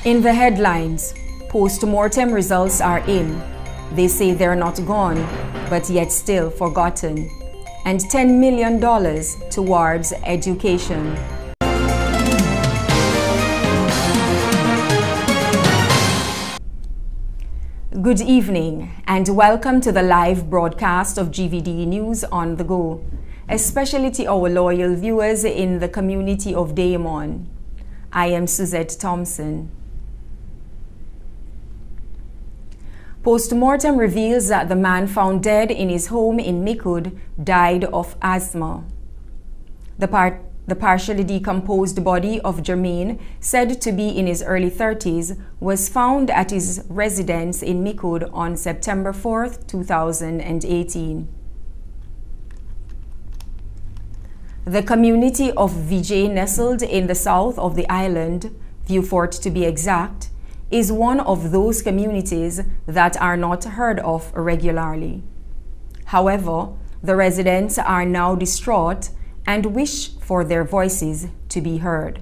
In the headlines, post-mortem results are in. They say they're not gone, but yet still forgotten. And $10 million towards education. Good evening and welcome to the live broadcast of GVD News on the Go, especially to our loyal viewers in the community of Damon. I am Suzette Thompson. Post-mortem reveals that the man found dead in his home in Mikud died of asthma. The partially decomposed body of Jermaine, said to be in his early 30s, was found at his residence in Mikud on September 4, 2018. The community of Vijay, nestled in the south of the island, Viewfort to be exact, is one of those communities that are not heard of regularly. However, the residents are now distraught and wish for their voices to be heard.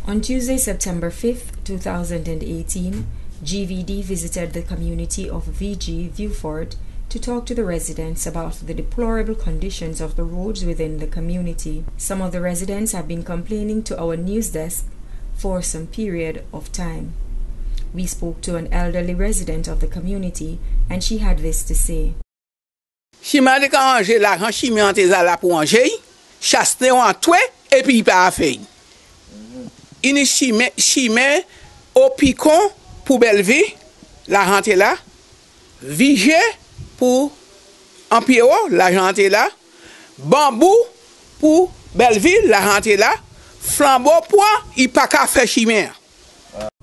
On Tuesday, September 5, 2018, GVD visited the community of VG Viewfort to talk to the residents about the deplorable conditions of the roads within the community. Some of the residents have been complaining to our news desk for some period of time. We spoke to an elderly resident of the community and she had this to say. Si m'a dit qu'Angers là, quand je m'y entais là pour Angers, chasse en toi et puis pas fait. Il chimé au picon pour Belleville, la rentre là, Vigé pour Empiro, la rentre là, Bambou pour Belleville, la rentre là, Flambeau point, il pas qu'à faire chimé.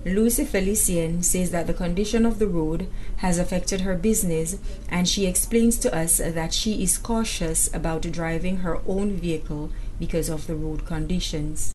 Lucy Felician says that the condition of the road has affected her business, and she explains to us that she is cautious about driving her own vehicle because of the road conditions.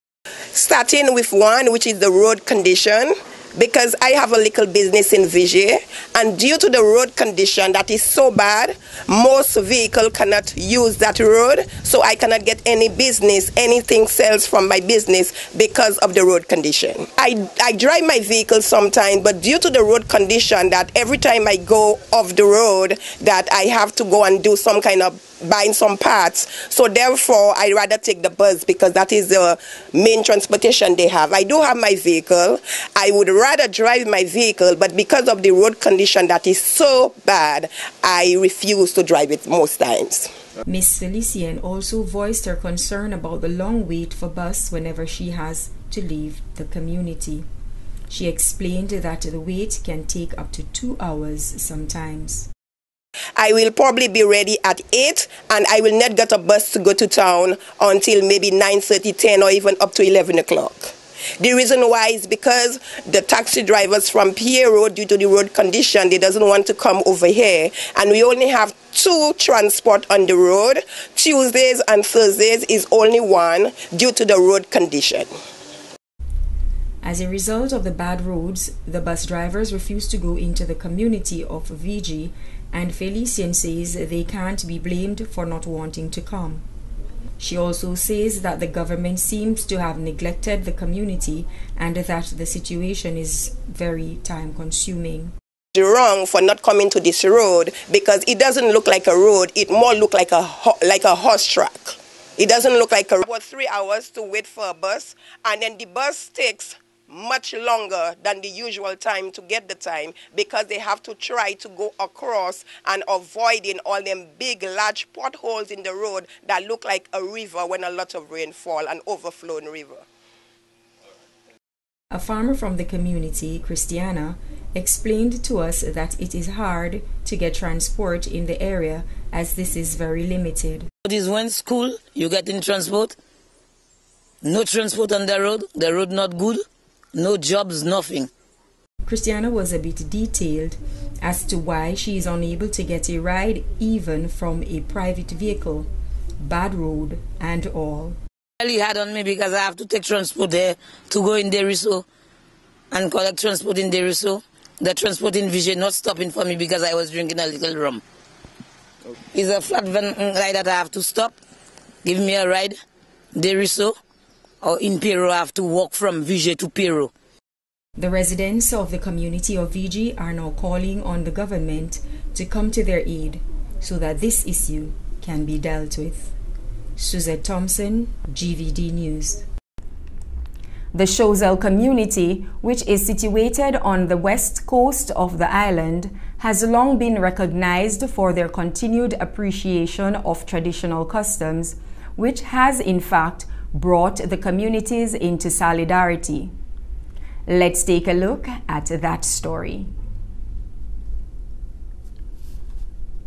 Starting with one, which is the road condition, because I have a little business in Vigier, and due to the road condition that is so bad, most vehicles cannot use that road, so I cannot get any business, anything sells from my business because of the road condition. I drive my vehicle sometimes, but due to the road condition that every time I go off the road that I have to go and do some kind of buying some parts, so therefore I rather take the bus because that is the main transportation they have. I do have my vehicle. I would rather drive my vehicle, but because of the road condition that is so bad, I refuse to drive it most times. Miss Felician also voiced her concern about the long wait for bus whenever she has to leave the community. She explained that the wait can take up to 2 hours sometimes. I will probably be ready at 8 and I will not get a bus to go to town until maybe 9:30, 10 or even up to 11 o'clock. The reason why is because the taxi drivers from Piero, due to the road condition, they doesn't want to come over here, and we only have 2 transport on the road. Tuesdays and Thursdays is only one due to the road condition. As a result of the bad roads, the bus drivers refuse to go into the community of VG, and Felician says they can't be blamed for not wanting to come. She also says that the government seems to have neglected the community and that the situation is very time-consuming. Wrong for not coming to this road because it doesn't look like a road. It more look like a horse track. It doesn't look like a road. About 3 hours to wait for a bus, and then the bus takes much longer than the usual time to get the time because they have to try to go across and avoiding all them big large potholes in the road that look like a river when a lot of rain fall, an overflowing river. A farmer from the community, Christiana, explained to us that it is hard to get transport in the area as this is very limited. It is when school you get in transport, no transport on the road not good. No jobs, nothing. Christiana was a bit detailed as to why she is unable to get a ride even from a private vehicle, bad road and all. Really hard on me because I have to take transport there to go in Deriso and collect transport in Deriso. The transport in Vision not stopping for me because I was drinking a little rum. Okay. It's a flat van ride that I have to stop, give me a ride, Deriso, or in Pero I have to walk from Vision to Pero. The residents of the community of VG are now calling on the government to come to their aid so that this issue can be dealt with. Suzette Thompson, GVD News. The Choiseul community, which is situated on the west coast of the island, has long been recognized for their continued appreciation of traditional customs, which has in fact brought the communities into solidarity. Let's take a look at that story.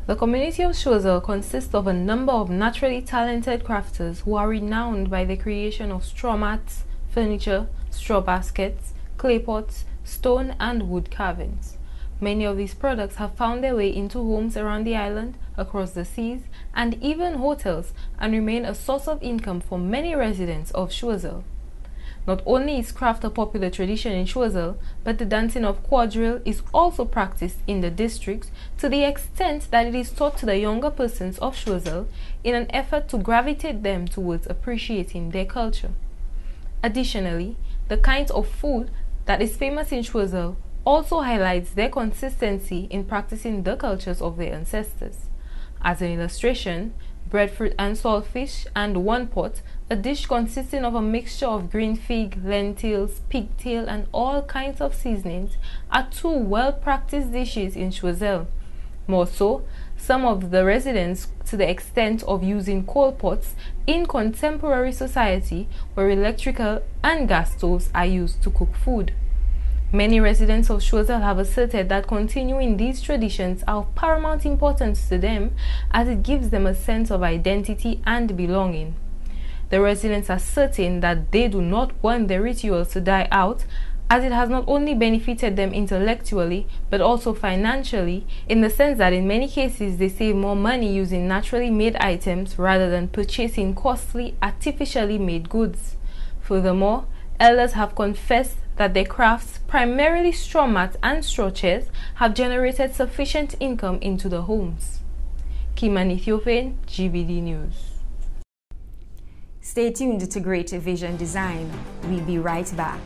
The community of Choiseul consists of a number of naturally talented crafters who are renowned by the creation of straw mats, furniture, straw baskets, clay pots, stone and wood carvings. Many of these products have found their way into homes around the island, across the seas, and even hotels, and remain a source of income for many residents of Choiseul. Not only is craft a popular tradition in Choiseul, but the dancing of quadrille is also practiced in the district to the extent that it is taught to the younger persons of Choiseul in an effort to gravitate them towards appreciating their culture. Additionally, the kind of food that is famous in Choiseul also highlights their consistency in practicing the cultures of their ancestors. As an illustration, breadfruit and saltfish and one pot, a dish consisting of a mixture of green fig, lentils, pigtail and all kinds of seasonings, are two well-practiced dishes in Choiseul. More so, some of the residents to the extent of using coal pots in contemporary society where electrical and gas stoves are used to cook food. Many residents of Choiseul have asserted that continuing these traditions are of paramount importance to them as it gives them a sense of identity and belonging. The residents are certain that they do not want their rituals to die out, as it has not only benefited them intellectually but also financially, in the sense that in many cases they save more money using naturally made items rather than purchasing costly, artificially made goods. Furthermore, elders have confessed that their crafts, primarily straw mats and straw chairs, have generated sufficient income into the homes. Kiman Ethiopian, GVD News. Stay tuned to Great Vision Design. We'll be right back.